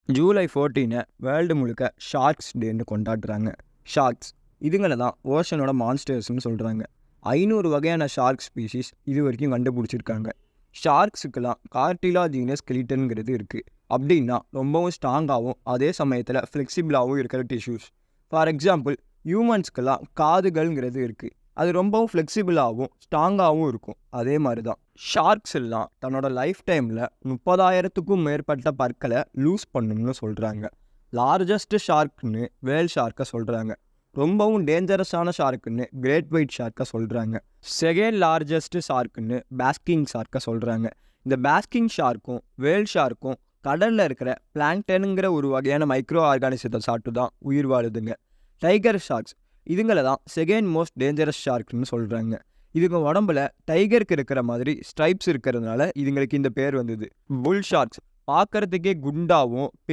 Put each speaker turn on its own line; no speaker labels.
July 14 world முழுக்க sharks டேன்னு கொண்டாடுறாங்க. ஷார்க்ஸ் இதுங்களை தான் ஓஷனோட மான்ஸ்டர்ஸ்னு சொல்கிறாங்க. 500 வகையான ஷார்க் ஸ்பீஷீஸ் இது வரைக்கும் கண்டுபிடிச்சிருக்காங்க. ஷார்க்ஸுக்கெல்லாம் கார்டிலாஜினஸ் ஸ்கெலிட்டன்கிறது இருக்குது. அப்படின்னா ரொம்பவும் ஸ்ட்ராங்காகவும் அதே சமயத்தில் ஃப்ளெக்சிபிளாகவும் இருக்கிற டிஷ்யூஸ். ஃபார் எக்ஸாம்பிள், ஹியூமன்ஸ்க்கெல்லாம் காதுகள்ங்கிறது இருக்குது. அது ரொம்பவும் ஃப்ளெக்சிபிளாகவும் ஸ்ட்ராங்காகவும் இருக்கும். அதே மாதிரி தான் ஷார்க்ஸ் எல்லாம் தன்னோட லைஃப் டைமில் 30,000க்கும் மேற்பட்ட பற்களை லூஸ் பண்ணும்னு சொல்கிறாங்க. லார்ஜஸ்ட் ஷார்க்னு வேல் ஷார்க்கை சொல்கிறாங்க. ரொம்பவும் டேஞ்சரஸான ஷார்க்குன்னு கிரேட் ஒயிட் ஷார்க்கை சொல்கிறாங்க. செகண்ட் லார்ஜஸ்ட் ஷார்க்குன்னு பேஸ்கிங் ஷார்க்கை சொல்கிறாங்க. இந்த பேஸ்கிங் ஷார்க்கும் வேல் ஷார்க்கும் கடலில் இருக்கிற பிளாங்டனுங்கிற ஒரு வகையான மைக்ரோ ஆர்கானிசத்தை சாப்பிட்டு தான் உயிர் வாழுதுங்க. டைகர் ஷார்க்ஸ் இதுங்களை தான் செகண்ட் மோஸ்ட் டேஞ்சரஸ் ஷார்க்னு சொல்கிறாங்க. இதுங்க உடம்புல டைகருக்கு இருக்கிற மாதிரி ஸ்ட்ரைப்ஸ் இருக்கிறதுனால இதுங்களுக்கு இந்த பேர் வந்தது. புல் ஷார்க்ஸ் பார்க்கறதுக்கே குண்டாகவும்